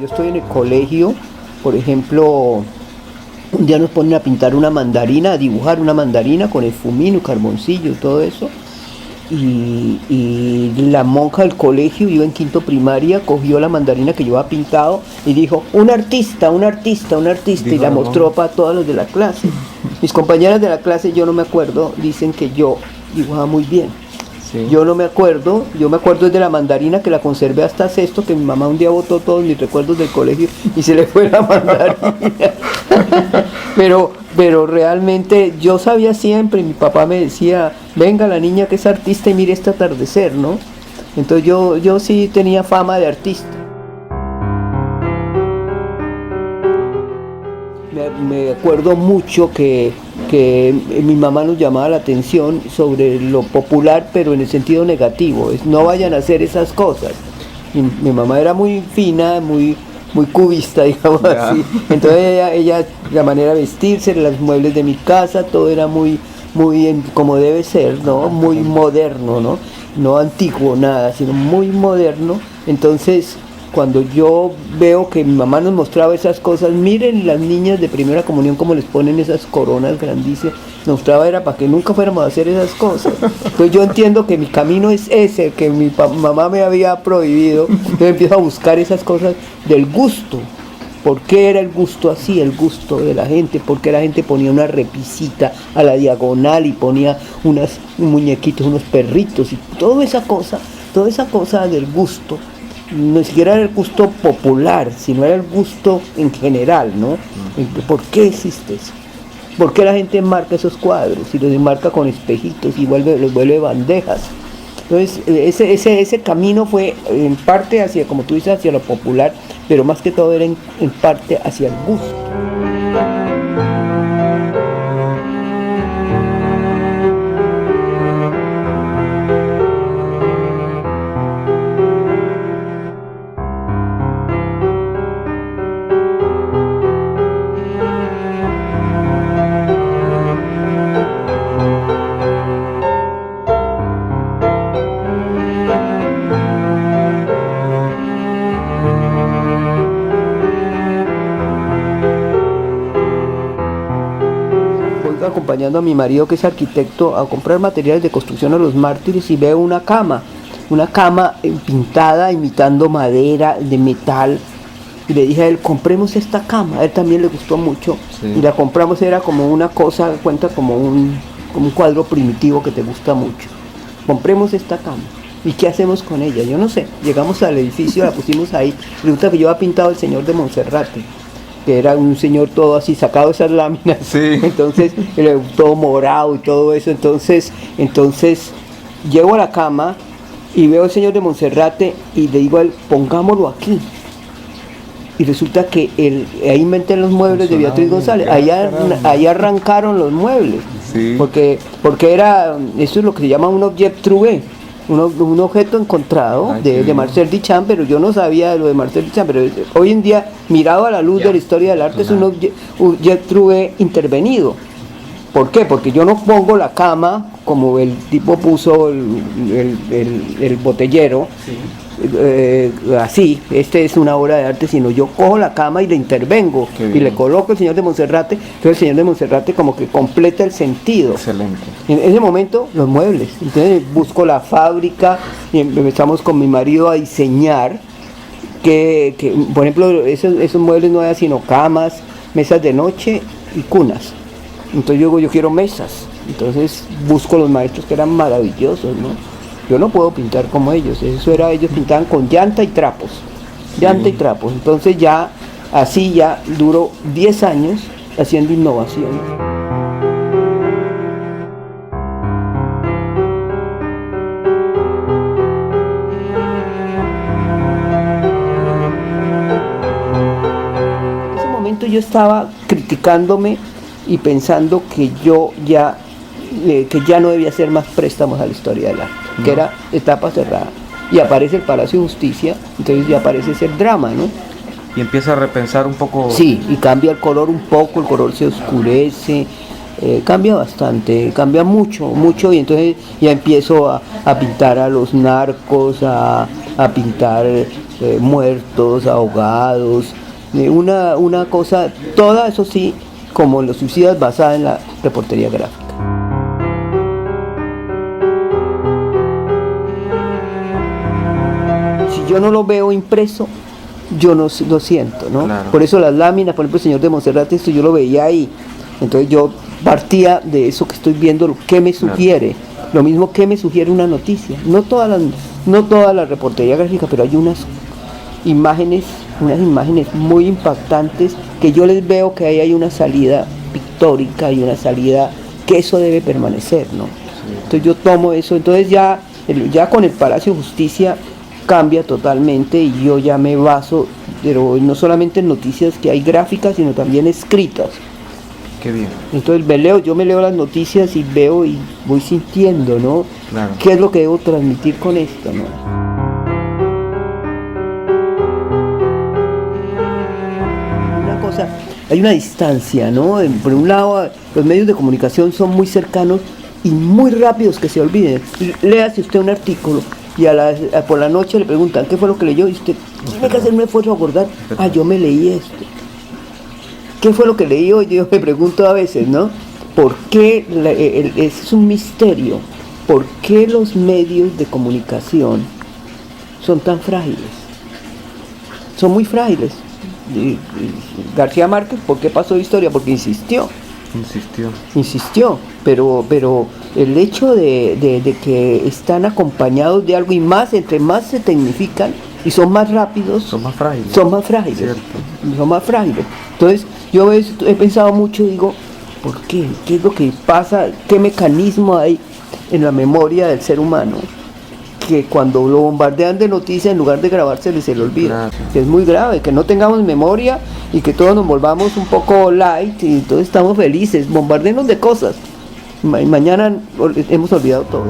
estoy en el colegio, por ejemplo, un día nos ponen a pintar una mandarina, a dibujar una mandarina con el fumino, carboncillo y todo eso. Y la monja del colegio, iba en quinto primaria, cogió la mandarina que yo había pintado y dijo, un artista, un artista, un artista, y la mostró para todos los de la clase. Mis compañeras de la clase, yo no me acuerdo, dicen que yo dibujaba muy bien. Sí. Yo no me acuerdo, yo me acuerdo de la mandarina que la conservé hasta sexto, que mi mamá un día botó todos mis recuerdos del colegio y se le fue la mandarina. pero realmente yo sabía siempre, mi papá me decía, venga la niña que es artista y mire este atardecer, ¿no? Entonces yo sí tenía fama de artista. Me acuerdo mucho que mi mamá nos llamaba la atención sobre lo popular, pero en el sentido negativo, es no vayan a hacer esas cosas. Mi mamá era muy fina, muy cubista, digamos así. Entonces ella, la manera de vestirse, los muebles de mi casa, todo era muy como debe ser, ¿no? Muy moderno, ¿no? No antiguo, nada, sino muy moderno. Entonces, cuando yo veo que mi mamá nos mostraba esas cosas, miren las niñas de primera comunión como les ponen esas coronas grandísimas, nos mostraba era para que nunca fuéramos a hacer esas cosas. Entonces yo entiendo que mi camino es ese, que mi mamá me había prohibido. Yo empiezo a buscar esas cosas del gusto. ¿Por qué era el gusto así, el gusto de la gente? ¿Por qué la gente ponía una repisita a la diagonal y ponía unos muñequitos, unos perritos y toda esa cosa del gusto? No siquiera era el gusto popular, sino era el gusto en general, ¿no? ¿Por qué existe eso? ¿Por qué la gente enmarca esos cuadros y los enmarca con espejitos y los vuelve bandejas? Entonces, ese camino fue en parte hacia, como tú dices, hacia lo popular, pero más que todo era en parte hacia el gusto. Acompañando a mi marido, que es arquitecto, a comprar materiales de construcción a los mártires, y veo una cama pintada imitando madera de metal, y le dije a él, compremos esta cama. A él también le gustó mucho, sí. Y la compramos, era como una cosa, cuenta como un cuadro primitivo que te gusta mucho. Compremos esta cama. ¿Y qué hacemos con ella? Yo no sé. Llegamos al edificio, la pusimos ahí. Resulta que yo había pintado el Señor de Monserrate, que era un señor todo así, sacado de esas láminas, sí. Entonces todo morado y todo eso. Entonces llego a la cama y veo al Señor de Monserrate y le digo a él, pongámoslo aquí. Y resulta que ahí inventé los muebles de Beatriz González, ahí arrancaron los muebles, sí. porque eso es lo que se llama un objet trouvé. Un objeto encontrado de Marcel Duchamp, pero yo no sabía de lo de Marcel Duchamp, pero hoy en día, mirado a la luz de la historia del arte, es un objet trouvé intervenido. ¿Por qué? Porque yo no pongo la cama como el tipo puso el botellero, sí. Así, es una obra de arte, sino yo cojo la cama y le intervengo y le coloco el Señor de Monserrate. Entonces el Señor de Monserrate como que completa el sentido. Excelente. En ese momento los muebles, entonces busco la fábrica y empezamos con mi marido a diseñar que por ejemplo esos muebles no eran sino camas, mesas de noche y cunas. Entonces yo quiero mesas, entonces busco los maestros que eran maravillosos, ¿no? Yo no puedo pintar como ellos, ellos pintaban con llanta y trapos, sí. Entonces ya duró 10 años haciendo innovación. En ese momento yo estaba criticándome y pensando que ya no debía hacer más préstamos a la historia del arte, que era etapa cerrada. Y aparece el Palacio de Justicia, entonces ya aparece ese drama, ¿no? Y empieza a repensar un poco. Sí, y cambia el color un poco, el color se oscurece, cambia bastante, cambia mucho, y entonces ya empiezo a pintar a los narcos, a pintar muertos, ahogados, una cosa, toda eso sí, como Los Suicidas, basada en la reportería gráfica. Si yo no lo veo impreso, yo no lo siento, ¿no? Claro. Por eso las láminas, por ejemplo, el Señor de Monserrate, esto yo lo veía ahí. Entonces yo partía de eso que estoy viendo, lo que me sugiere. Claro. Lo mismo que me sugiere una noticia. No toda la reportería gráfica, pero hay unas imágenes muy impactantes que yo les veo que ahí hay una salida pictórica y una salida que eso debe permanecer, ¿no? Sí. Entonces yo tomo eso, entonces ya con el Palacio de Justicia cambia totalmente y yo ya me baso, pero no solamente en noticias que hay gráficas, sino también escritas. Qué bien. Entonces yo me leo las noticias y veo y voy sintiendo, ¿no? Claro. ¿Qué es lo que debo transmitir con esto, no? Una cosa, hay una distancia, ¿no? Por un lado, los medios de comunicación son muy cercanos y muy rápidos que se olviden. Léase usted un artículo y por la noche le preguntan ¿qué fue lo que leyó? Y usted tiene que hacer un esfuerzo a acordar. Yo me leí esto. ¿Qué fue lo que leí hoy? Yo me pregunto a veces, ¿no? ¿Por qué? Es un misterio. ¿Por qué los medios de comunicación son tan frágiles? Son muy frágiles. García Márquez, ¿por qué pasó de historia? Porque insistió, pero el hecho de que están acompañados de algo y más, entre más se tecnifican y son más rápidos, son más frágiles. Entonces yo he pensado mucho y digo, ¿por qué? ¿Qué es lo que pasa? ¿Qué mecanismo hay en la memoria del ser humano? Que cuando lo bombardean de noticias, en lugar de grabárselo, se le olvida. Claro. Que es muy grave, que no tengamos memoria y que todos nos volvamos un poco light y todos estamos felices, bombardeenos de cosas. Mañana hemos olvidado todo.